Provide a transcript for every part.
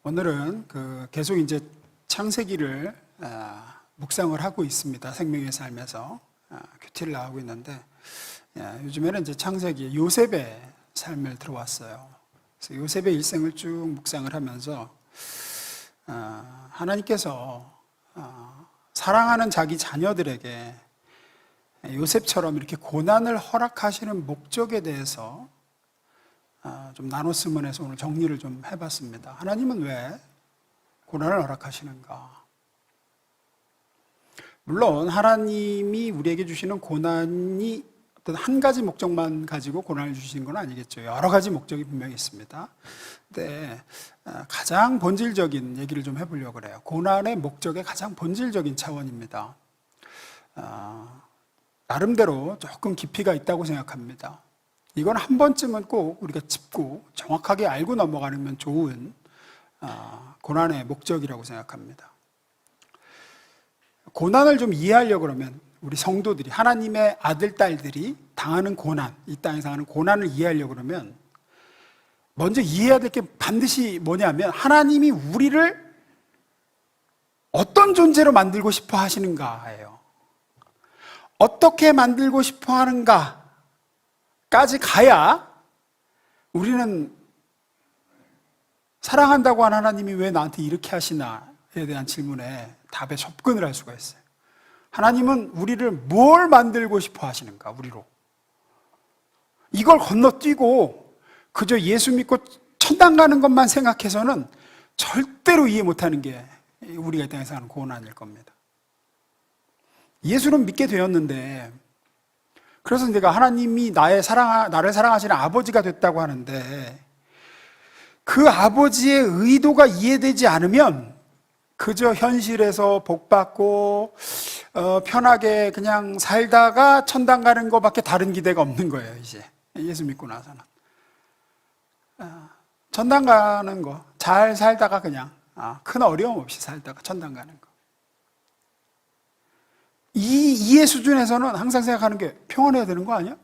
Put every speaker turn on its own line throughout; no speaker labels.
오늘은 계속 이제 창세기를 묵상을 하고 있습니다. 생명의 삶에서 큐티를 나오고 있는데, 요즘에는 이제 창세기 요셉의 삶을 들어왔어요. 그래서 요셉의 일생을 쭉 묵상을 하면서 하나님께서 사랑하는 자기 자녀들에게 요셉처럼 이렇게 고난을 허락하시는 목적에 대해서 좀 나눴으면 해서 오늘 정리를 좀 해봤습니다. 하나님은 왜 고난을 허락하시는가? 물론 하나님이 우리에게 주시는 고난이 어떤 한 가지 목적만 가지고 고난을 주시는 건 아니겠죠. 여러 가지 목적이 분명히 있습니다. 근데 가장 본질적인 얘기를 좀 해보려고 그래요. 고난의 목적의 가장 본질적인 차원입니다. 나름대로 조금 깊이가 있다고 생각합니다. 이건 한 번쯤은 꼭 우리가 짚고 정확하게 알고 넘어가면 좋은 고난의 목적이라고 생각합니다. 고난을 좀 이해하려고 그러면 우리 성도들이, 하나님의 아들, 딸들이 당하는 고난, 이 땅에서 하는 고난을 이해하려고 그러면 먼저 이해해야 될 게 반드시 뭐냐면 하나님이 우리를 어떤 존재로 만들고 싶어 하시는가예요. 어떻게 만들고 싶어 하는가 까지 가야 우리는 사랑한다고 한 하나님이 왜 나한테 이렇게 하시나에 대한 질문에 답에 접근을 할 수가 있어요. 하나님은 우리를 뭘 만들고 싶어 하시는가, 우리로. 이걸 건너뛰고 그저 예수 믿고 천당 가는 것만 생각해서는 절대로 이해 못하는 게 우리가 이 땅에서 하는 고난일 겁니다. 예수는 믿게 되었는데, 그래서 내가 하나님이 나를 사랑하시는 아버지가 됐다고 하는데, 그 아버지의 의도가 이해되지 않으면 그저 현실에서 복받고 편하게 그냥 살다가 천당 가는 것밖에 다른 기대가 없는 거예요. 이제 예수 믿고 나서는 천당 가는 거, 잘 살다가 그냥 큰 어려움 없이 살다가 천당 가는 거. 이 이해 수준에서는 항상 생각하는 게 평안해야 되는 거 아니야?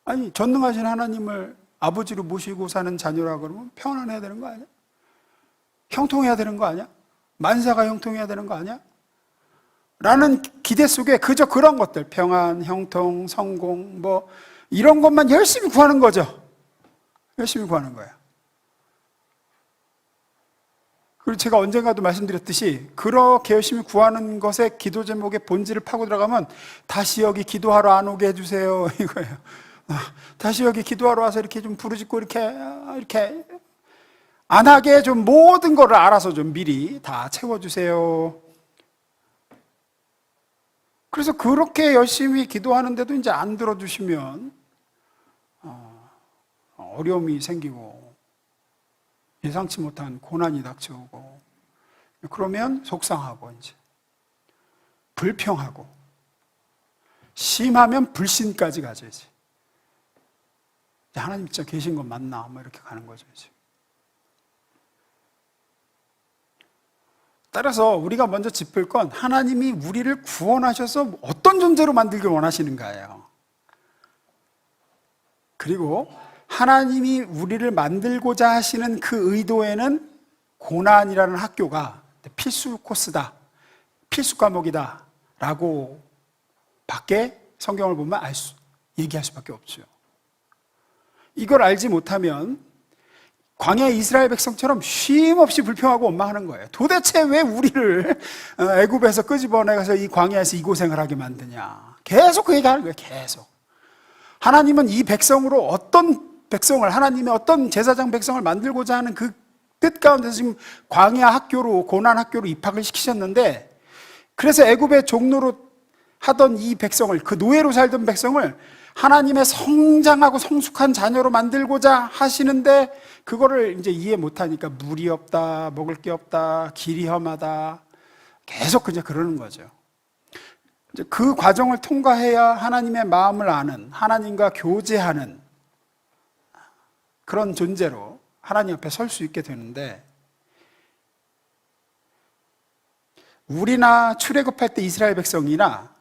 아니, 전능하신 하나님을 아버지로 모시고 사는 자녀라 그러면 평안해야 되는 거 아니야? 형통해야 되는 거 아니야? 만사가 형통해야 되는 거 아니야? 라는 기대 속에 그저 그런 것들, 평안, 형통, 성공, 뭐 이런 것만 열심히 구하는 거죠. 열심히 구하는 거야. 그리고 제가 언젠가도 말씀드렸듯이 그렇게 열심히 구하는 것에 기도 제목의 본질을 파고 들어가면 다시 여기 기도하러 안 오게 해주세요, 이거예요. 다시 여기 기도하러 와서 이렇게 좀 부르짖고 이렇게 안 하게 좀 모든 거를 알아서 좀 미리 다 채워주세요. 그래서 그렇게 열심히 기도하는데도 이제 안 들어주시면 어려움이 생기고 예상치 못한 고난이 닥쳐오고, 그러면 속상하고 이제 불평하고, 심하면 불신까지 가죠. 이제 하나님 진짜 계신 건 맞나? 뭐 이렇게 가는 거죠. 이제. 따라서 우리가 먼저 짚을 건 하나님이 우리를 구원하셔서 어떤 존재로 만들길 원하시는가예요. 그리고 하나님이 우리를 만들고자 하시는 그 의도에는 고난이라는 학교가 필수 코스다, 필수 과목이다 라고 밖에 성경을 보면 얘기할 수밖에 없죠. 이걸 알지 못하면 광야의 이스라엘 백성처럼 쉼없이 불평하고 원망하는 거예요. 도대체 왜 우리를 애굽에서 끄집어내서 이 광야에서 이 고생을 하게 만드냐. 계속 그 얘기하는 거예요. 계속. 하나님은 이 백성으로 어떤 백성을, 하나님의 어떤 제사장 백성을 만들고자 하는 그 뜻 가운데서 지금 광야 학교로, 고난 학교로 입학을 시키셨는데, 그래서 애굽의 종로로 하던 이 백성을, 그 노예로 살던 백성을 하나님의 성장하고 성숙한 자녀로 만들고자 하시는데, 그거를 이제 이해 못하니까 물이 없다, 먹을 게 없다, 길이 험하다, 계속 그냥 그러는 거죠. 이제 그 과정을 통과해야 하나님의 마음을 아는, 하나님과 교제하는 그런 존재로 하나님 앞에 설 수 있게 되는데, 우리나 출애굽할 때 이스라엘 백성이나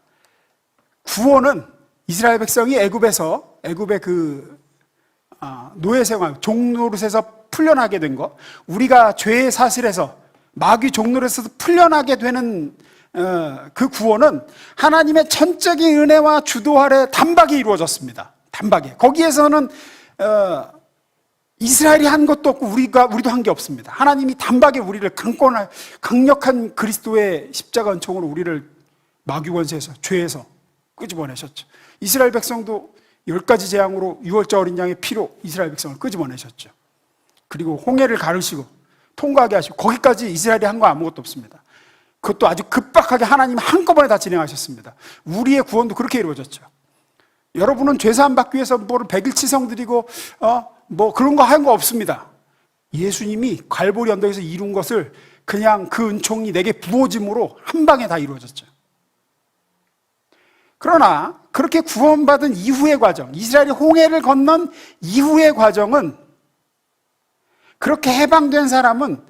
구원은 이스라엘 백성이 애굽의 그 노예 생활, 종노릇에서 풀려나게 된 것, 우리가 죄의 사슬에서 마귀 종노릇에서 풀려나게 되는 그 구원은 하나님의 전적인 은혜와 주도 아래 단박에 이루어졌습니다. 단박에. 거기에서는 이스라엘이 한 것도 없고 우리도 한 게 없습니다. 하나님이 단박에 우리를 강력한 그리스도의 십자가 은총으로 우리를 마귀 권세에서, 죄에서 끄집어내셨죠. 이스라엘 백성도 10가지 재앙으로 6월절 어린 양의 피로 이스라엘 백성을 끄집어내셨죠. 그리고 홍해를 가르시고 통과하게 하시고, 거기까지 이스라엘이 한 거 아무것도 없습니다. 그것도 아주 급박하게 하나님 한꺼번에 다 진행하셨습니다. 우리의 구원도 그렇게 이루어졌죠. 여러분은 죄사함 받기 위해서 뭐 백일치성 드리고 뭐 그런 거 한 거 없습니다. 예수님이 갈보리 언덕에서 이룬 것을 그냥 그 은총이 내게 부어짐으로 한 방에 다 이루어졌죠. 그러나 그렇게 구원받은 이후의 과정, 이스라엘이 홍해를 건넌 이후의 과정은, 그렇게 해방된 사람은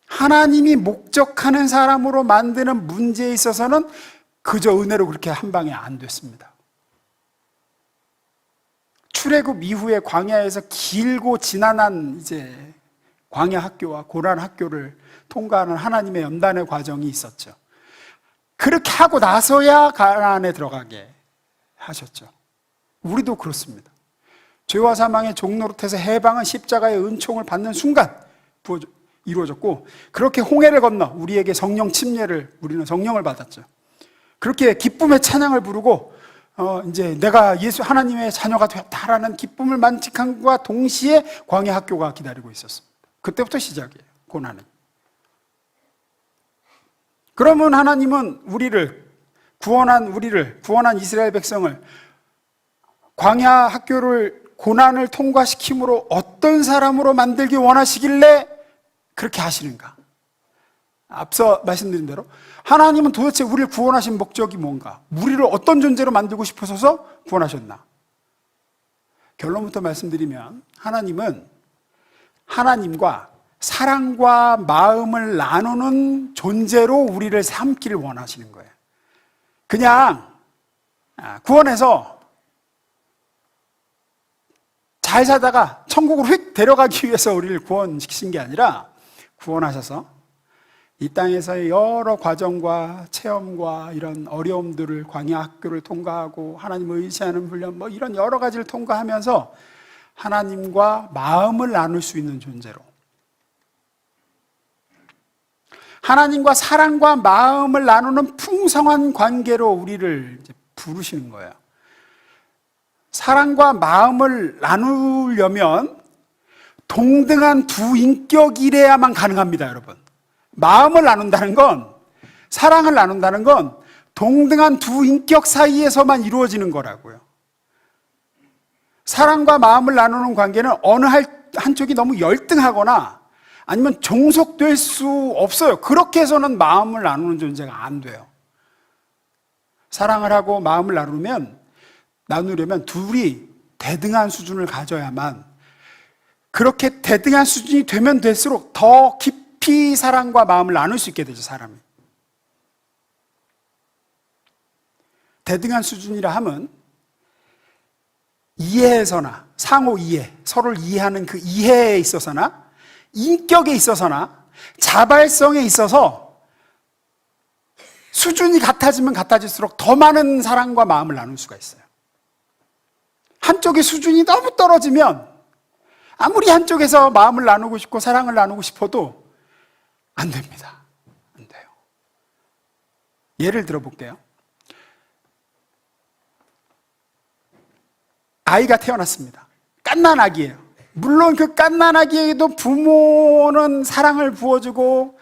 하나님이 목적하는 사람으로 만드는 문제에 있어서는 그저 은혜로 그렇게 한 방에 안 됐습니다. 출애굽 이후에 광야에서 길고 지난한 이제 광야 학교와 고난 학교를 통과하는 하나님의 연단의 과정이 있었죠. 그렇게 하고 나서야 가나안에 들어가게 하셨죠. 우리도 그렇습니다. 죄와 사망의 종노릇에서 해방은 십자가의 은총을 받는 순간 이루어졌고, 그렇게 홍해를 건너 우리에게 성령 침례를, 우리는 성령을 받았죠. 그렇게 기쁨의 찬양을 부르고 이제 내가 예수 하나님의 자녀가 되었다라는 기쁨을 만끽함과 동시에 광야 학교가 기다리고 있었습니다. 그때부터 시작이에요, 고난은. 그러면 하나님은 구원한 이스라엘 백성을 광야 학교를, 고난을 통과시킴으로 어떤 사람으로 만들기 원하시길래 그렇게 하시는가? 앞서 말씀드린 대로 하나님은 도대체 우리를 구원하신 목적이 뭔가? 우리를 어떤 존재로 만들고 싶으셔서 구원하셨나? 결론부터 말씀드리면, 하나님은 하나님과 사랑과 마음을 나누는 존재로 우리를 삼기를 원하시는 거예요. 그냥 구원해서 잘 살다가 천국으로 휙 데려가기 위해서 우리를 구원시키신 게 아니라, 구원하셔서 이 땅에서의 여러 과정과 체험과 이런 어려움들을, 광야 학교를 통과하고 하나님을 의지하는 훈련, 뭐 이런 여러 가지를 통과하면서 하나님과 마음을 나눌 수 있는 존재로, 하나님과 사랑과 마음을 나누는 풍성한 관계로 우리를 이제 부르시는 거예요. 사랑과 마음을 나누려면 동등한 두 인격이래야만 가능합니다, 여러분. 마음을 나눈다는 건, 사랑을 나눈다는 건 동등한 두 인격 사이에서만 이루어지는 거라고요. 사랑과 마음을 나누는 관계는 어느 한쪽이 너무 열등하거나 아니면 종속될 수 없어요. 그렇게 해서는 마음을 나누는 존재가 안 돼요. 사랑을 하고 마음을 나누려면 둘이 대등한 수준을 가져야만, 그렇게 대등한 수준이 되면 될수록 더 깊이 사랑과 마음을 나눌 수 있게 되죠, 사람이. 대등한 수준이라 함은 이해에서나, 상호 이해, 서로를 이해하는 그 이해에 있어서나, 인격에 있어서나, 자발성에 있어서 수준이 같아지면 같아질수록 더 많은 사랑과 마음을 나눌 수가 있어요. 한쪽의 수준이 너무 떨어지면 아무리 한쪽에서 마음을 나누고 싶고 사랑을 나누고 싶어도 안 됩니다. 안 돼요. 예를 들어 볼게요. 아이가 태어났습니다. 갓난 아기예요. 물론 그 갓난 아기에게도 부모는 사랑을 부어주고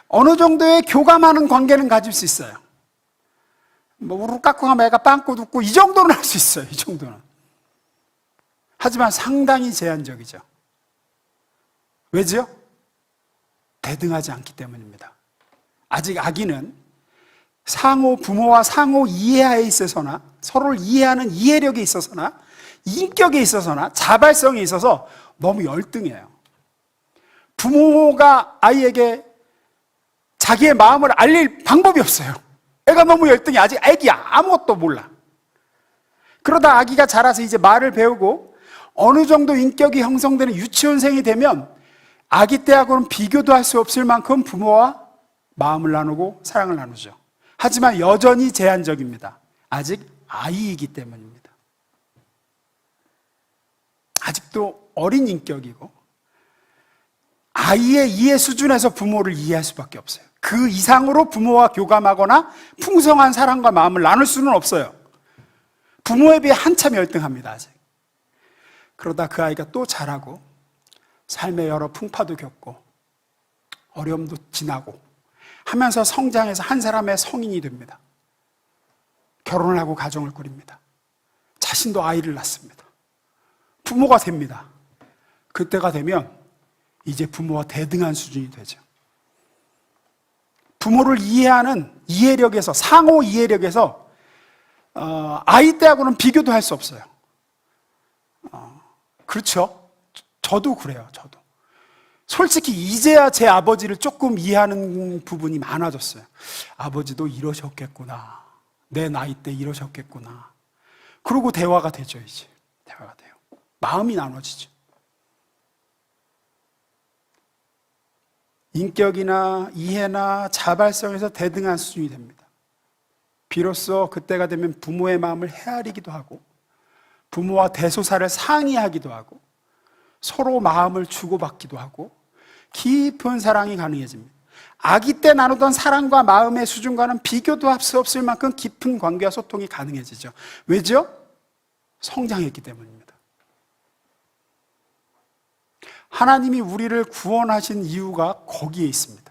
어느 정도의 교감하는 관계는 가질 수 있어요. 뭐 우르르 깎고 하면 애가 빵꾸 웃고 이 정도는 할 수 있어요. 이 정도는. 하지만 상당히 제한적이죠. 왜죠? 대등하지 않기 때문입니다. 아직 아기는 부모와 상호 이해하에 있어서나, 서로를 이해하는 이해력에 있어서나, 인격에 있어서나, 자발성에 있어서 너무 열등해요. 부모가 아이에게 자기의 마음을 알릴 방법이 없어요. 애가 너무 열등해. 아직 아기야. 아무것도 몰라. 그러다 아기가 자라서 이제 말을 배우고 어느 정도 인격이 형성되는 유치원생이 되면 아기 때하고는 비교도 할 수 없을 만큼 부모와 마음을 나누고 사랑을 나누죠. 하지만 여전히 제한적입니다. 아직 아이이기 때문입니다. 아직도 어린 인격이고 아이의 이해 수준에서 부모를 이해할 수밖에 없어요. 그 이상으로 부모와 교감하거나 풍성한 사랑과 마음을 나눌 수는 없어요. 부모에 비해 한참 열등합니다, 아직. 그러다 그 아이가 또 자라고 삶의 여러 풍파도 겪고 어려움도 지나고 하면서 성장해서 한 사람의 성인이 됩니다. 결혼을 하고 가정을 꾸립니다. 자신도 아이를 낳습니다. 부모가 됩니다. 그때가 되면 이제 부모와 대등한 수준이 되죠. 부모를 이해하는 이해력에서, 상호 이해력에서 아이 때하고는 비교도 할 수 없어요. 그렇죠? 저도 그래요. 저도 솔직히 이제야 제 아버지를 조금 이해하는 부분이 많아졌어요. 아버지도 이러셨겠구나, 내 나이 때 이러셨겠구나. 그러고 대화가 되죠. 이제 대화가 돼요. 마음이 나눠지죠. 인격이나 이해나 자발성에서 대등한 수준이 됩니다. 비로소 그때가 되면 부모의 마음을 헤아리기도 하고 부모와 대소사를 상의하기도 하고 서로 마음을 주고받기도 하고 깊은 사랑이 가능해집니다. 아기 때 나누던 사랑과 마음의 수준과는 비교도 할 수 없을 만큼 깊은 관계와 소통이 가능해지죠. 왜죠? 성장했기 때문입니다. 하나님이 우리를 구원하신 이유가 거기에 있습니다.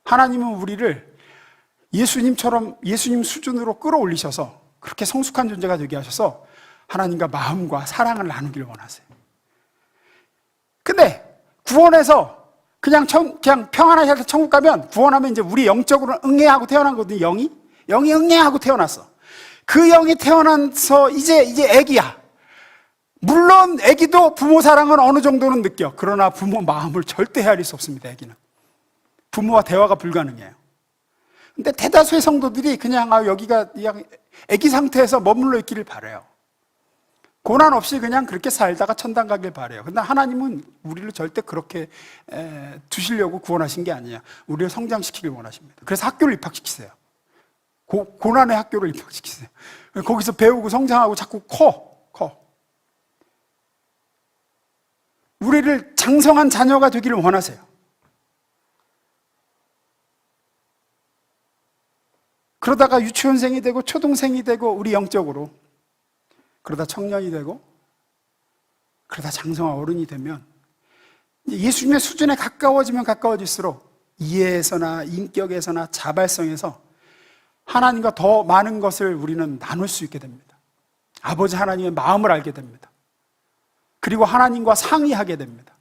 하나님은 우리를 예수님처럼, 예수님 수준으로 끌어올리셔서 그렇게 성숙한 존재가 되게 하셔서 하나님과 마음과 사랑을 나누기를 원하세요. 근데 구원해서 그냥 평안하게 해서 천국 가면, 구원하면 이제 우리 영적으로 응애하고 태어난 거거든요. 영이 응애하고 태어났어. 그 영이 태어나서 이제 애기야. 물론 애기도 부모 사랑은 어느 정도는 느껴. 그러나 부모 마음을 절대 헤아릴 수 없습니다. 애기는 부모와 대화가 불가능해요. 근데 대다수의 성도들이 그냥 여기가 그냥 애기 상태에서 머물러 있기를 바라요. 고난 없이 그냥 그렇게 살다가 천당 가길 바라요. 근데 하나님은 우리를 절대 그렇게 두시려고 구원하신 게 아니에요. 우리를 성장시키길 원하십니다. 그래서 학교를 입학시키세요. 고난의 학교를 입학시키세요. 거기서 배우고 성장하고 자꾸 커. 우리를 장성한 자녀가 되기를 원하세요. 그러다가 유치원생이 되고 초등생이 되고 우리 영적으로, 그러다 청년이 되고 그러다 장성한 어른이 되면 예수님의 수준에 가까워지면 가까워질수록 이해에서나 인격에서나 자발성에서 하나님과 더 많은 것을 우리는 나눌 수 있게 됩니다. 아버지 하나님의 마음을 알게 됩니다. 그리고 하나님과 상의하게 됩니다.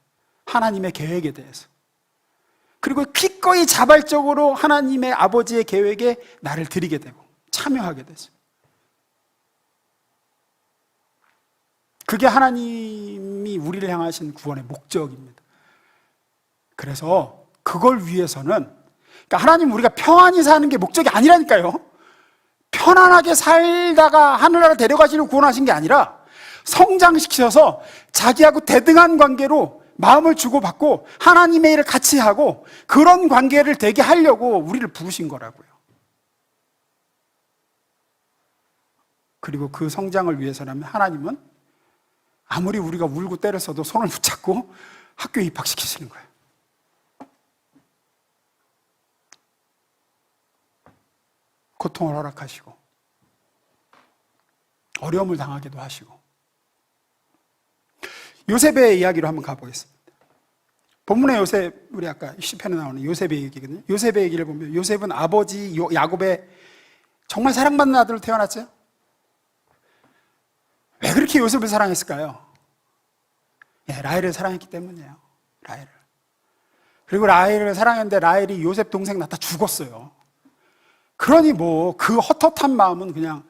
하나님의 계획에 대해서. 그리고 기꺼이 자발적으로 하나님의 아버지의 계획에 나를 드리게 되고 참여하게 되죠. 그게 하나님이 우리를 향하신 구원의 목적입니다. 그래서 그걸 위해서는, 그러니까 하나님 우리가 평안히 사는 게 목적이 아니라니까요. 편안하게 살다가 하늘나라 데려가시려고 구원하신 게 아니라 성장시키셔서 자기하고 대등한 관계로 마음을 주고받고 하나님의 일을 같이 하고 그런 관계를 되게 하려고 우리를 부르신 거라고요. 그리고 그 성장을 위해서라면 하나님은 아무리 우리가 울고 때렸어도 손을 붙잡고 학교에 입학시키시는 거예요. 고통을 허락하시고 어려움을 당하기도 하시고. 요셉의 이야기로 한번 가보겠습니다. 본문의 요셉, 우리 아까 시편에 나오는 요셉의 얘기거든요. 요셉의 얘기를 보면 요셉은 아버지 야곱의 정말 사랑받는 아들로 태어났죠. 왜 그렇게 요셉을 사랑했을까요? 라헬을 사랑했기 때문이에요. 라헬을. 그리고 라헬을 사랑했는데 라헬이 요셉 동생 낳다 죽었어요. 그러니 뭐 그 헛헛한 마음은 그냥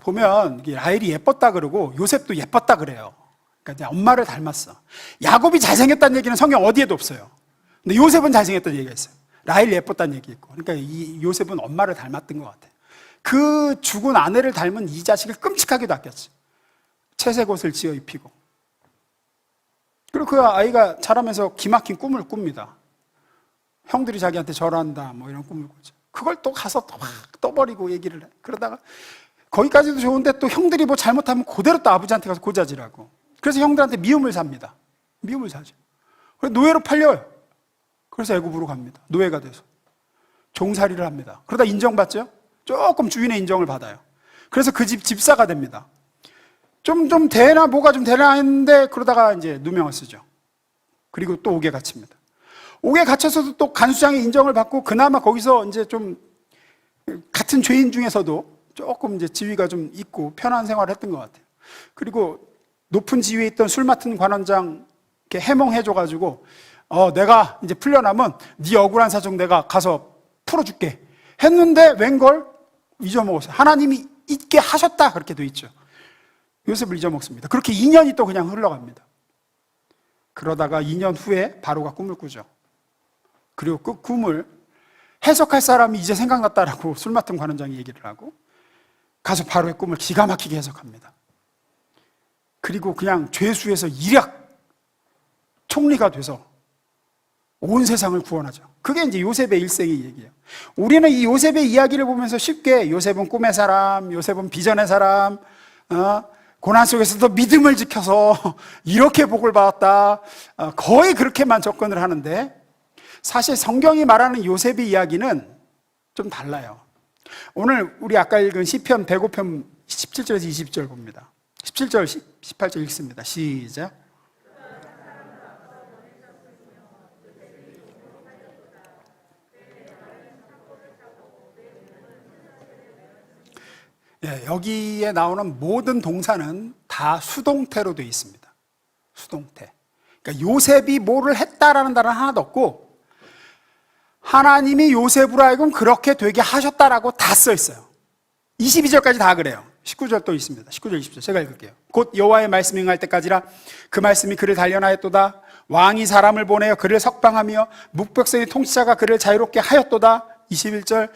보면 라헬이 예뻤다 그러고 요셉도 예뻤다 그래요. 그러니까 엄마를 닮았어. 야곱이 잘생겼다는 얘기는 성경 어디에도 없어요. 근데 요셉은 잘생겼다는 얘기가 있어요. 라헬이 예뻤다는 얘기 있고. 그러니까 이 요셉은 엄마를 닮았던 것 같아요. 그 죽은 아내를 닮은 이 자식을 끔찍하게도 아꼈지. 채색 옷을 지어 입히고 그리고 그 아이가 자라면서 기막힌 꿈을 꿉니다. 형들이 자기한테 절한다, 뭐 이런 꿈을 꾸죠. 그걸 또 가서 또 막 떠버리고 얘기를 해. 그러다가 거기까지도 좋은데 또 형들이 뭐 잘못하면 그대로 또 아버지한테 가서 고자질하고. 그래서 형들한테 미움을 삽니다. 미움을 사죠. 그래서 노예로 팔려요. 그래서 애굽으로 갑니다. 노예가 돼서. 종살이를 합니다. 그러다 인정받죠? 조금 주인의 인정을 받아요. 그래서 그 집 집사가 됩니다. 좀 되나 뭐가 좀 되나 했는데 그러다가 이제 누명을 쓰죠. 그리고 또 옥에 갇힙니다. 옥에 갇혀서도 또 간수장의 인정을 받고 그나마 거기서 이제 좀 같은 죄인 중에서도 조금 이제 지위가 좀 있고 편한 생활을 했던 것 같아요. 그리고 높은 지위에 있던 술 맡은 관원장 이렇게 해몽해줘가지고 내가 이제 풀려나면 네 억울한 사정 내가 가서 풀어줄게 했는데 웬걸 잊어먹었어요. 하나님이 잊게 하셨다 그렇게 돼 있죠. 요셉을 잊어먹습니다. 그렇게 2년이 또 그냥 흘러갑니다. 그러다가 2년 후에 바로가 꿈을 꾸죠. 그리고 그 꿈을 해석할 사람이 이제 생각났다라고 술 맡은 관원장이 얘기를 하고 가서 바로의 꿈을 기가 막히게 해석합니다. 그리고 그냥 죄수에서 일약 총리가 돼서 온 세상을 구원하죠. 그게 이제 요셉의 일생의 얘기예요. 우리는 이 요셉의 이야기를 보면서 쉽게 요셉은 꿈의 사람, 요셉은 비전의 사람, 고난 속에서도 믿음을 지켜서 이렇게 복을 받았다. 거의 그렇게만 접근을 하는데 사실 성경이 말하는 요셉의 이야기는 좀 달라요. 오늘 우리 아까 읽은 시편 105편 17절에서 20절 봅니다. 17절, 18절 읽습니다. 시작. 예, 여기에 나오는 모든 동사는 다 수동태로 되어 있습니다. 수동태. 그러니까 요셉이 뭐를 했다라는 단어는 하나도 없고 하나님이 요셉으로 하여금 그렇게 되게 하셨다라고 다 써 있어요. 22절까지 다 그래요. 19절 또 있습니다. 19절, 20절 제가 읽을게요. 곧 여호와의 말씀이 응할 때까지라 그 말씀이 그를 단련하였도다. 왕이 사람을 보내어 그를 석방하며 묵백성의 통치자가 그를 자유롭게 하였도다. 21절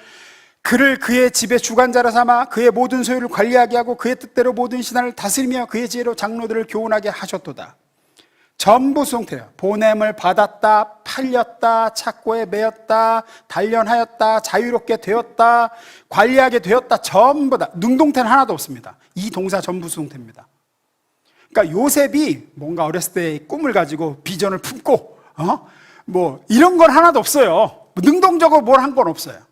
그를 그의 집의 주관자로 삼아 그의 모든 소유를 관리하게 하고 그의 뜻대로 모든 신하를 다스리며 그의 지혜로 장로들을 교훈하게 하셨도다. 전부 수동태예요. 보냄을 받았다, 팔렸다, 착고에 매였다, 단련하였다, 자유롭게 되었다, 관리하게 되었다. 전부 다 능동태는 하나도 없습니다. 이 동사 전부 수동태입니다. 그러니까 요셉이 뭔가 어렸을 때 꿈을 가지고 비전을 품고 뭐 이런 건 하나도 없어요. 능동적으로 뭘 한 건 없어요.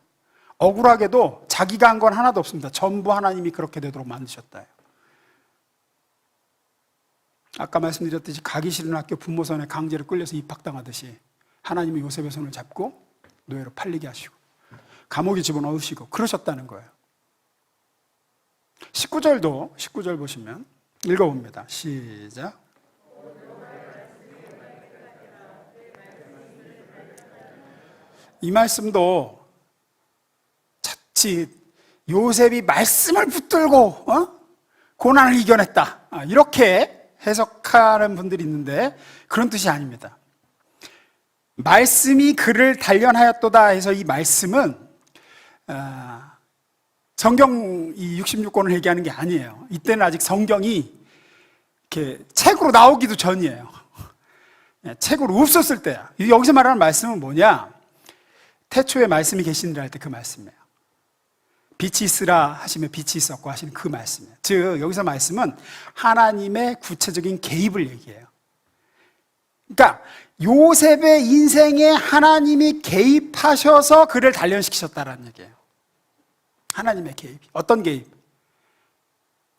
억울하게도 자기가 한 건 하나도 없습니다. 전부 하나님이 그렇게 되도록 만드셨다. 아까 말씀드렸듯이 가기 싫은 학교 분모선에 강제로 끌려서 입학당하듯이 하나님이 요셉의 손을 잡고 노예로 팔리게 하시고 감옥에 집어넣으시고 그러셨다는 거예요. 19절 보시면 읽어봅니다. 시작. 이 말씀도 자칫 요셉이 말씀을 붙들고 고난을 이겨냈다 이렇게 해석하는 분들이 있는데 그런 뜻이 아닙니다. 말씀이 그를 단련하였도다 해서 이 말씀은 성경 이 66권을 얘기하는 게 아니에요. 이때는 아직 성경이 이렇게 책으로 나오기도 전이에요. 책으로 없었을 때야. 여기서 말하는 말씀은 뭐냐? 태초에 말씀이 계시니라 할 때 그 말씀이에요. 빛이 있으라 하시면 빛이 있었고 하시는 그 말씀이에요. 즉 여기서 말씀은 하나님의 구체적인 개입을 얘기해요. 그러니까 요셉의 인생에 하나님이 개입하셔서 그를 단련시키셨다라는 얘기예요. 하나님의 개입. 어떤 개입?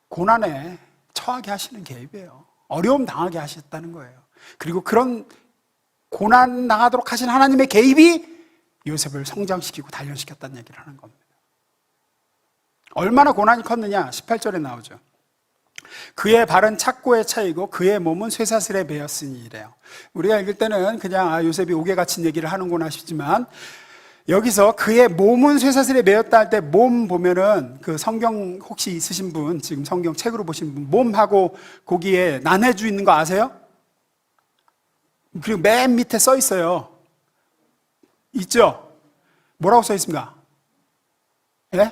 고난에 처하게 하시는 개입이에요. 어려움 당하게 하셨다는 거예요. 그리고 그런 고난 당하도록 하신 하나님의 개입이 요셉을 성장시키고 단련시켰다는 얘기를 하는 겁니다. 얼마나 고난이 컸느냐? 18절에 나오죠. 그의 발은 착고에 차이고 그의 몸은 쇠사슬에 매였으니 이래요. 우리가 읽을 때는 그냥 요셉이 옥에 갇힌 얘기를 하는구나 싶지만 여기서 그의 몸은 쇠사슬에 매였다 할 때 몸 보면은 그 성경 혹시 있으신 분, 지금 성경 책으로 보신 분, 몸하고 거기에 난해주 있는 거 아세요? 그리고 맨 밑에 써 있어요. 있죠? 뭐라고 써 있습니까? 예?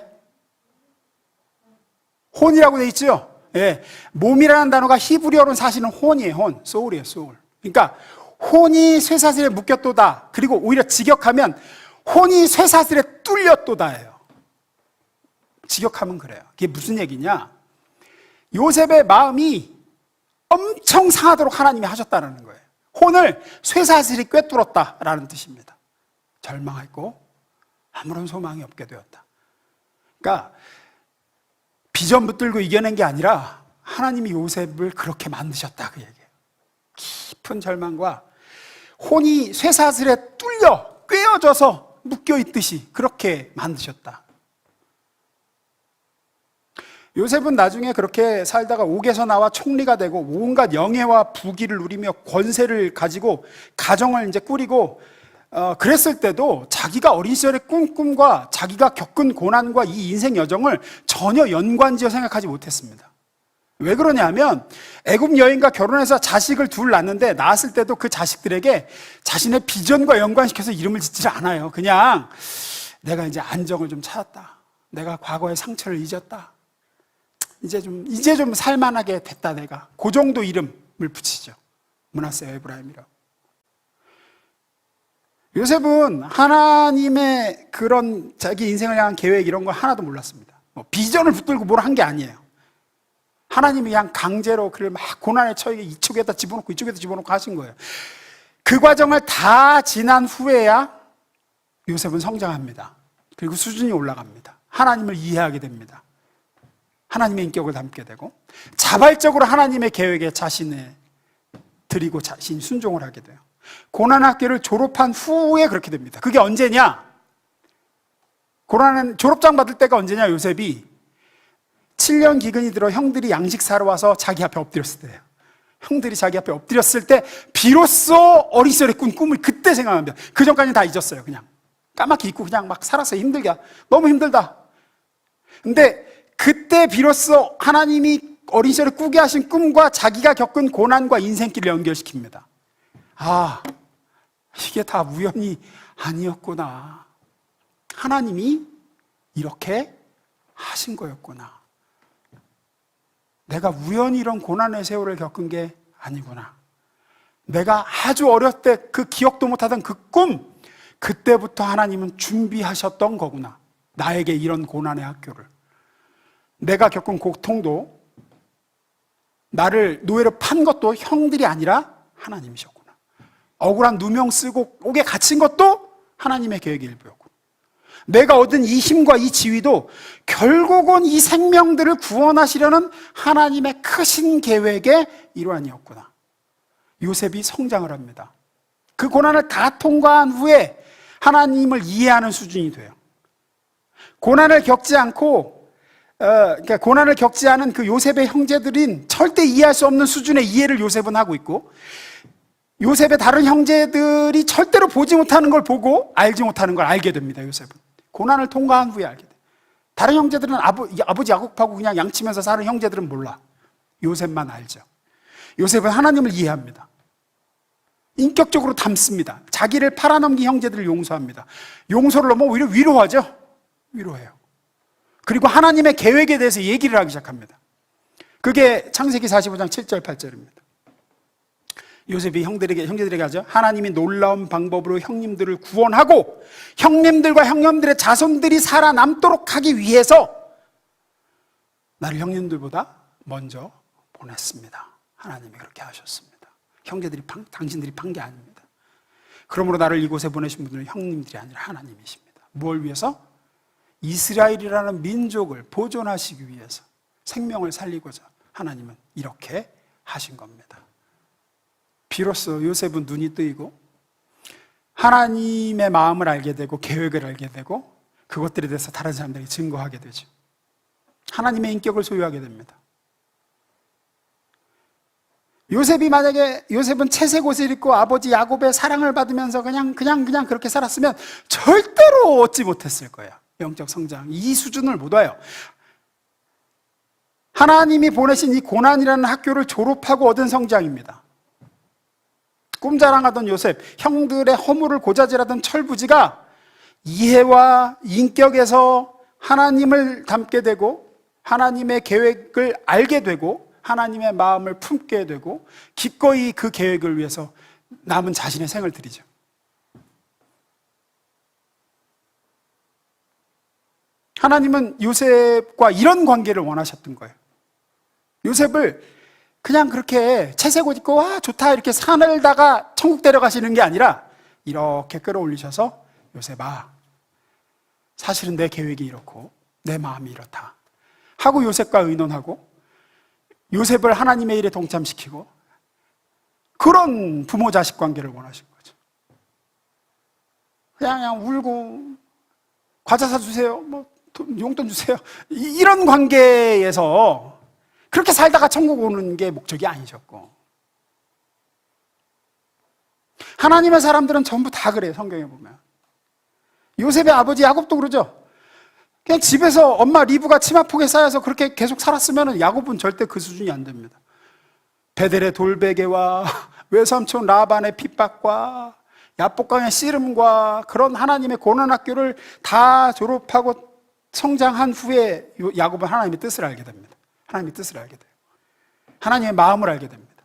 혼이라고 돼 있죠? 예. 몸이라는 단어가 히브리어로는 사실은 혼이에요, 혼. 소울이에요, 소울. 그러니까 혼이 쇠사슬에 묶였도다. 그리고 오히려 직역하면 혼이 쇠사슬에 뚫렸도다예요. 직역하면 그래요. 그게 무슨 얘기냐? 요셉의 마음이 엄청 상하도록 하나님이 하셨다는 거예요. 혼을 쇠사슬이 꿰뚫었다라는 뜻입니다. 절망했고 아무런 소망이 없게 되었다. 그러니까 비전 붙들고 이겨낸 게 아니라 하나님이 요셉을 그렇게 만드셨다, 그 얘기예요. 깊은 절망과 혼이 쇠사슬에 뚫려 꿰어져서 묶여있듯이 그렇게 만드셨다. 요셉은 나중에 그렇게 살다가 옥에서 나와 총리가 되고 온갖 영예와 부귀를 누리며 권세를 가지고 가정을 이제 꾸리고 그랬을 때도 자기가 어린 시절의 꿈과 자기가 겪은 고난과 이 인생 여정을 전혀 연관지어 생각하지 못했습니다. 왜 그러냐면 애굽 여인과 결혼해서 자식을 둘 낳는데 낳았을 때도 그 자식들에게 자신의 비전과 연관시켜서 이름을 짓지 않아요. 그냥 내가 이제 안정을 좀 찾았다. 내가 과거의 상처를 잊었다. 이제 좀 살만하게 됐다 내가. 그 정도 이름을 붙이죠. 므낫세와 에브라임이라고. 요셉은 하나님의 그런 자기 인생을 향한 계획 이런 거 하나도 몰랐습니다. 비전을 붙들고 뭘 한 게 아니에요. 하나님이 그냥 강제로 그를 막 고난에 처하게 이쪽에다 집어넣고 이쪽에다 집어넣고 하신 거예요. 그 과정을 다 지난 후에야 요셉은 성장합니다. 그리고 수준이 올라갑니다. 하나님을 이해하게 됩니다. 하나님의 인격을 담게 되고 자발적으로 하나님의 계획에 자신을 드리고 자신이 순종을 하게 돼요. 고난학교를 졸업한 후에 그렇게 됩니다. 그게 언제냐? 고난 졸업장 받을 때가 언제냐? 요셉이 7년 기근이 들어 형들이 양식 사러 와서 자기 앞에 엎드렸을 때예요. 형들이 자기 앞에 엎드렸을 때 비로소 어린 시절에 꾼 꿈을 그때 생각합니다. 그 전까지는 다 잊었어요. 그냥 까맣게 잊고 그냥 막 살았어요. 힘들게. 너무 힘들다. 근데 그때 비로소 하나님이 어린 시절에 꾸게 하신 꿈과 자기가 겪은 고난과 인생길을 연결시킵니다. 아, 이게 다 우연이 아니었구나. 하나님이 이렇게 하신 거였구나. 내가 우연히 이런 고난의 세월을 겪은 게 아니구나. 내가 아주 어렸을 때 그 기억도 못하던 그 꿈, 그때부터 하나님은 준비하셨던 거구나. 나에게 이런 고난의 학교를. 내가 겪은 고통도 나를 노예로 판 것도 형들이 아니라 하나님이셨구나. 억울한 누명 쓰고 옥에 갇힌 것도 하나님의 계획의 일부였구나. 내가 얻은 이 힘과 이 지위도 결국은 이 생명들을 구원하시려는 하나님의 크신 계획의 일환이었구나. 요셉이 성장을 합니다. 그 고난을 다 통과한 후에 하나님을 이해하는 수준이 돼요. 고난을 겪지 않고 그러니까 고난을 겪지 않은 그 요셉의 형제들인 절대 이해할 수 없는 수준의 이해를 요셉은 하고 있고, 요셉의 다른 형제들이 절대로 보지 못하는 걸 보고 알지 못하는 걸 알게 됩니다. 요셉은 고난을 통과한 후에 알게 돼요. 다른 형제들은 아버지 야곱하고 그냥 양치면서 사는 형제들은 몰라. 요셉만 알죠. 요셉은 하나님을 이해합니다. 인격적으로 닮습니다. 자기를 팔아넘긴 형제들을 용서합니다. 용서를 넘어 오히려 위로하죠. 위로해요. 그리고 하나님의 계획에 대해서 얘기를 하기 시작합니다. 그게 창세기 45장 7절 8절입니다. 요셉이 형제들에게 하죠. 하나님이 놀라운 방법으로 형님들을 구원하고 형님들과 형님들의 자손들이 살아남도록 하기 위해서 나를 형님들보다 먼저 보냈습니다. 하나님이 그렇게 하셨습니다. 당신들이 판 게 아닙니다. 그러므로 나를 이곳에 보내신 분들은 형님들이 아니라 하나님이십니다. 뭘 위해서? 이스라엘이라는 민족을 보존하시기 위해서 생명을 살리고자 하나님은 이렇게 하신 겁니다. 비로소 요셉은 눈이 뜨이고 하나님의 마음을 알게 되고 계획을 알게 되고 그것들에 대해서 다른 사람들에게 증거하게 되죠. 하나님의 인격을 소유하게 됩니다. 요셉은 채색 옷을 입고 아버지 야곱의 사랑을 받으면서 그냥 그렇게 살았으면 절대로 얻지 못했을 거예요. 영적 성장, 이 수준을 못 와요. 하나님이 보내신 이 고난이라는 학교를 졸업하고 얻은 성장입니다. 꿈자랑하던 요셉, 형들의 허물을 고자질하던 철부지가 이해와 인격에서 하나님을 닮게 되고 하나님의 계획을 알게 되고 하나님의 마음을 품게 되고 기꺼이 그 계획을 위해서 남은 자신의 생을 드리죠. 하나님은 요셉과 이런 관계를 원하셨던 거예요. 요셉을 그냥 그렇게 채색 옷 입고 와 좋다 이렇게 사늘다가 천국 데려가시는 게 아니라 이렇게 끌어올리셔서 요셉아, 사실은 내 계획이 이렇고 내 마음이 이렇다 하고 요셉과 의논하고 요셉을 하나님의 일에 동참시키고 그런 부모 자식 관계를 원하신 거죠. 그냥 울고 과자 사주세요, 뭐 용돈 주세요, 이런 관계에서 그렇게 살다가 천국 오는 게 목적이 아니셨고, 하나님의 사람들은 전부 다 그래요. 성경에 보면 요셉의 아버지 야곱도 그러죠. 그냥 집에서 엄마 리브가 치마폭에 쌓여서 그렇게 계속 살았으면 야곱은 절대 그 수준이 안 됩니다. 베델의 돌베개와 외삼촌 라반의 핍박과 야복강의 씨름과 그런 하나님의 고난학교를 다 졸업하고 성장한 후에 야곱은 하나님의 뜻을 알게 됩니다. 하나님의 뜻을 알게 돼요. 하나님의 마음을 알게 됩니다.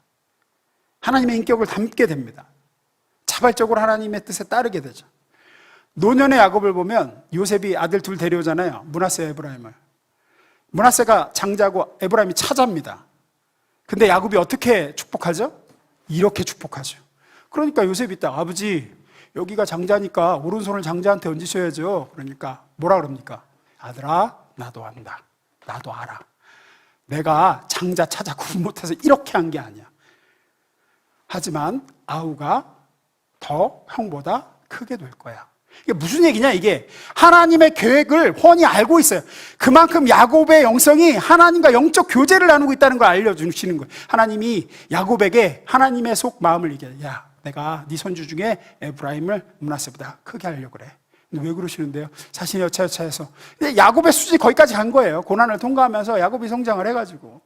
하나님의 인격을 담게 됩니다. 자발적으로 하나님의 뜻에 따르게 되죠. 노년의 야곱을 보면 요셉이 아들 둘 데려오잖아요. 므낫세, 에브라임을. 므낫세가 장자고 에브라임이 차자입니다. 근데 야곱이 어떻게 축복하죠? 이렇게 축복하죠. 그러니까 요셉이 딱 아버지 여기가 장자니까 오른손을 장자한테 얹으셔야죠. 그러니까 뭐라 그럽니까? 아들아 나도 안다. 나도 알아. 내가 장자 찾아 구분 못해서 이렇게 한 게 아니야. 하지만 아우가 더 형보다 크게 될 거야. 이게 무슨 얘기냐? 이게 하나님의 계획을 훤히 알고 있어요. 그만큼 야곱의 영성이 하나님과 영적 교제를 나누고 있다는 걸 알려주시는 거예요. 하나님이 야곱에게 하나님의 속 마음을 얘기해요. 야, 내가 네 손주 중에 에브라임을 므낫세보다 크게 하려고 그래. 근데 왜 그러시는데요? 자신이 여차여차해서. 근데 야곱의 수준이 거기까지 간 거예요. 고난을 통과하면서 야곱이 성장을 해가지고.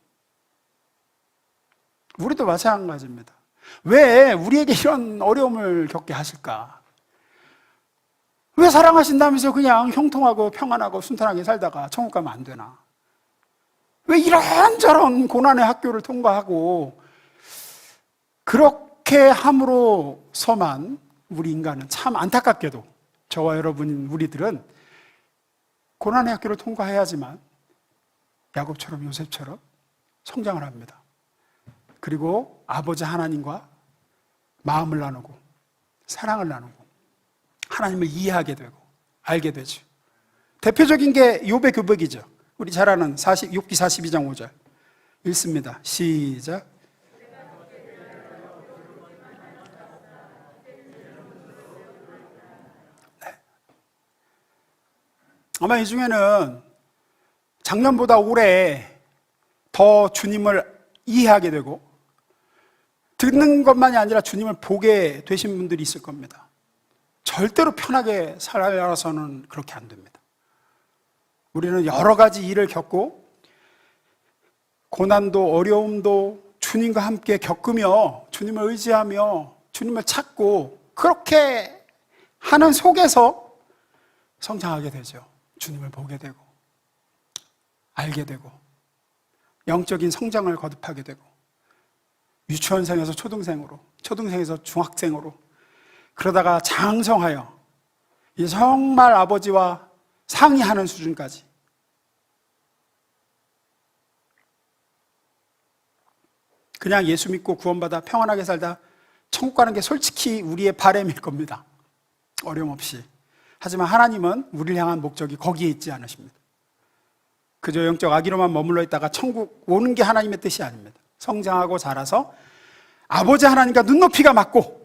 우리도 마찬가지입니다. 왜 우리에게 이런 어려움을 겪게 하실까? 왜 사랑하신다면서 그냥 형통하고 평안하고 순탄하게 살다가 천국 가면 안 되나? 왜 이런저런 고난의 학교를 통과하고 그렇게 함으로서만 우리 인간은 참 안타깝게도 저와 여러분 우리들은 고난의 학교를 통과해야지만 야곱처럼 요셉처럼 성장을 합니다. 그리고 아버지 하나님과 마음을 나누고 사랑을 나누고 하나님을 이해하게 되고 알게 되죠. 대표적인 게 욥의 고백이죠. 우리 잘 아는 욥기 42장 5절 읽습니다. 시작. 네. 아마 이 중에는 작년보다 올해 더 주님을 이해하게 되고 듣는 것만이 아니라 주님을 보게 되신 분들이 있을 겁니다. 절대로 편하게 살아서는 그렇게 안 됩니다. 우리는 여러 가지 일을 겪고 고난도 어려움도 주님과 함께 겪으며 주님을 의지하며 주님을 찾고 그렇게 하는 속에서 성장하게 되죠. 주님을 보게 되고 알게 되고 영적인 성장을 거듭하게 되고 유치원생에서 초등생으로, 초등생에서 중학생으로 그러다가 장성하여 이제 정말 아버지와 상의하는 수준까지 그냥 예수 믿고 구원받아 평안하게 살다 천국 가는 게 솔직히 우리의 바람일 겁니다. 어려움 없이. 하지만 하나님은 우리를 향한 목적이 거기에 있지 않으십니다. 그저 영적 아기로만 머물러 있다가 천국 오는 게 하나님의 뜻이 아닙니다. 성장하고 자라서 아버지 하나님과 눈높이가 맞고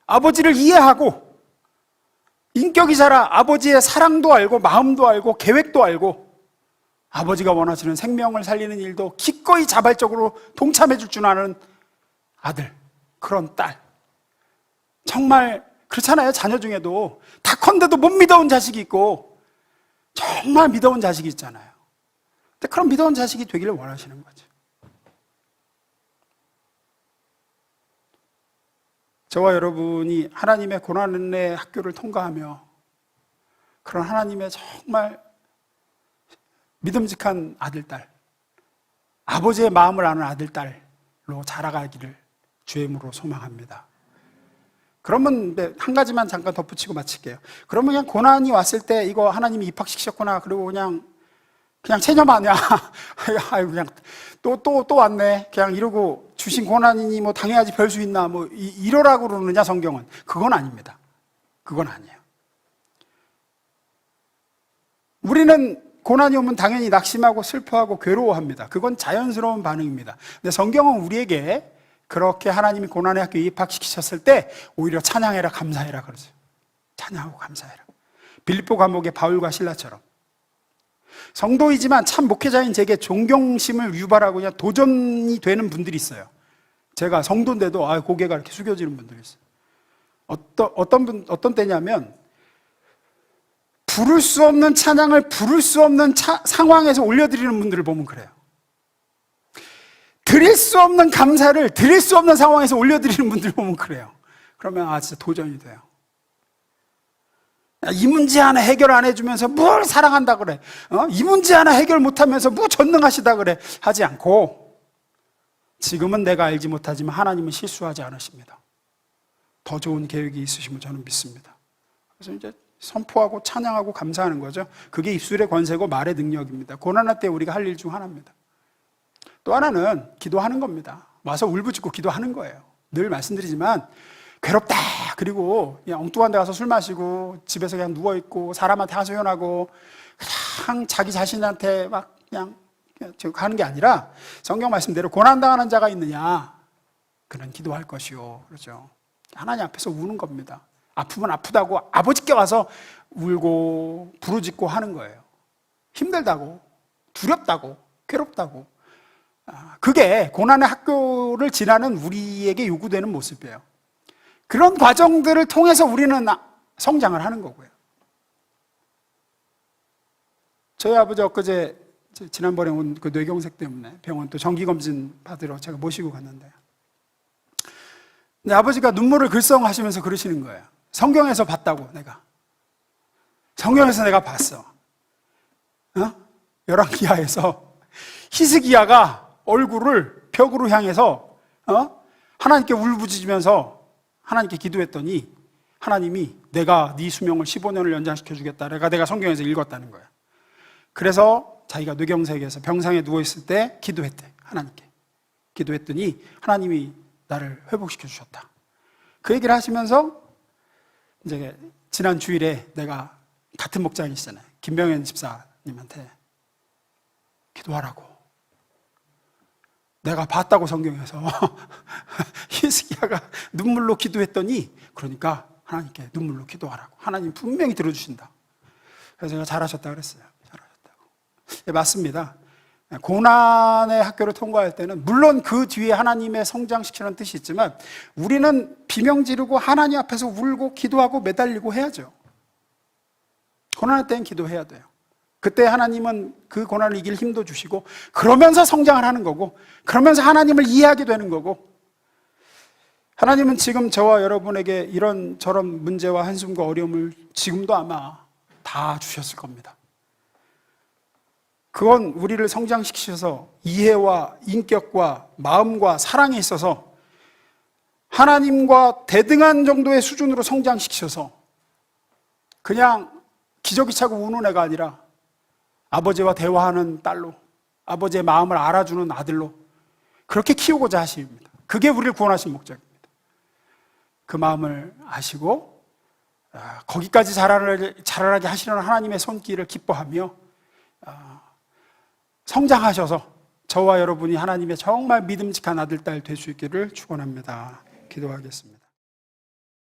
아버지를 이해하고 인격이 자라 아버지의 사랑도 알고 마음도 알고 계획도 알고 아버지가 원하시는 생명을 살리는 일도 기꺼이 자발적으로 동참해 줄 줄 아는 아들, 그런 딸. 정말 그렇잖아요. 자녀 중에도 다컨대도 못 믿어온 자식이 있고 정말 믿어온 자식이 있잖아요. 근데 그런 믿어온 자식이 되기를 원하시는 거죠. 저와 여러분이 하나님의 고난의 학교를 통과하며 그런 하나님의 정말 믿음직한 아들, 딸, 아버지의 마음을 아는 아들, 딸로 자라가기를 주의 이름으로 소망합니다. 그러면 한 가지만 잠깐 덧붙이고 마칠게요. 그러면 그냥 고난이 왔을 때 이거 하나님이 입학시키셨구나, 그리고 그냥 체념 아니야. 아유, 그냥 또 왔네. 그냥 이러고 주신 고난이니 뭐 당해야지 별 수 있나, 뭐 이러라고 그러느냐, 성경은. 그건 아닙니다. 그건 아니에요. 우리는 고난이 오면 당연히 낙심하고 슬퍼하고 괴로워합니다. 그건 자연스러운 반응입니다. 근데 성경은 우리에게 그렇게 하나님이 고난의 학교에 입학시키셨을 때 오히려 찬양해라, 감사해라 그러죠. 찬양하고 감사해라. 빌립보 감옥의 바울과 실라처럼. 성도이지만 참 목회자인 제게 존경심을 유발하고 그냥 도전이 되는 분들이 있어요. 제가 성도인데도 고개가 이렇게 숙여지는 분들이 있어요. 어떤 때냐면 부를 수 없는 찬양을 부를 수 없는 상황에서 올려드리는 분들을 보면 그래요. 드릴 수 없는 감사를 드릴 수 없는 상황에서 올려드리는 분들 보면 그래요. 그러면 진짜 도전이 돼요. 이 문제 하나 해결 안 해주면서 뭘 사랑한다 그래, 이 문제 하나 해결 못하면서 뭐 전능하시다 그래 하지 않고, 지금은 내가 알지 못하지만 하나님은 실수하지 않으십니다. 더 좋은 계획이 있으심을 저는 믿습니다. 그래서 이제 선포하고 찬양하고 감사하는 거죠. 그게 입술의 권세고 말의 능력입니다. 고난할 때 우리가 할 일 중 하나입니다. 또 하나는 기도하는 겁니다. 와서 울부짖고 기도하는 거예요. 늘 말씀드리지만 괴롭다, 그리고 그냥 엉뚱한 데 가서 술 마시고 집에서 그냥 누워있고 사람한테 하소연하고 그냥 자기 자신한테 막 그냥 하는 게 아니라 성경 말씀대로 고난당하는 자가 있느냐, 그는 기도할 것이요, 그렇죠. 하나님 앞에서 우는 겁니다. 아프면 아프다고 아버지께 와서 울고 부르짖고 하는 거예요. 힘들다고, 두렵다고, 괴롭다고. 그게 고난의 학교를 지나는 우리에게 요구되는 모습이에요. 그런 과정들을 통해서 우리는 성장을 하는 거고요. 저희 아버지 엊그제 지난번에 온 그 뇌경색 때문에 병원 또 정기검진 받으러 제가 모시고 갔는데, 근데 아버지가 눈물을 글썽하시면서 그러시는 거예요. 성경에서 봤다고, 성경에서 내가 봤어. 열왕기하에서 히스기야가 얼굴을 벽으로 향해서 하나님께 울부짖으면서 하나님께 기도했더니 하나님이 내가 네 수명을 15년을 연장시켜 주겠다, 내가 성경에서 읽었다는 거야. 그래서 자기가 뇌경색에서 병상에 누워있을 때 기도했대. 하나님께 기도했더니 하나님이 나를 회복시켜 주셨다. 그 얘기를 하시면서 이제 지난 주일에 내가 같은 목장이시잖아요, 김병현 집사님한테 기도하라고 내가 봤다고 성경에서 히스기야가 눈물로 기도했더니, 그러니까 하나님께 눈물로 기도하라고, 하나님 분명히 들어주신다. 그래서 제가 잘하셨다 그랬어요. 잘하셨다고. 네, 맞습니다. 고난의 학교를 통과할 때는 물론 그 뒤에 하나님의 성장시키는 뜻이 있지만 우리는 비명 지르고 하나님 앞에서 울고 기도하고 매달리고 해야죠. 고난할 때는 기도해야 돼요. 그때 하나님은 그 고난을 이길 힘도 주시고, 그러면서 성장을 하는 거고, 그러면서 하나님을 이해하게 되는 거고, 하나님은 지금 저와 여러분에게 이런 저런 문제와 한숨과 어려움을 지금도 아마 다 주셨을 겁니다. 그건 우리를 성장시키셔서 이해와 인격과 마음과 사랑에 있어서 하나님과 대등한 정도의 수준으로 성장시키셔서 그냥 기저귀 차고 우는 애가 아니라 아버지와 대화하는 딸로, 아버지의 마음을 알아주는 아들로 그렇게 키우고자 하십니다. 그게 우리를 구원하신 목적입니다. 그 마음을 아시고 거기까지 자라나게 하시는 하나님의 손길을 기뻐하며 성장하셔서 저와 여러분이 하나님의 정말 믿음직한 아들, 딸 될 수 있기를 축원합니다. 기도하겠습니다.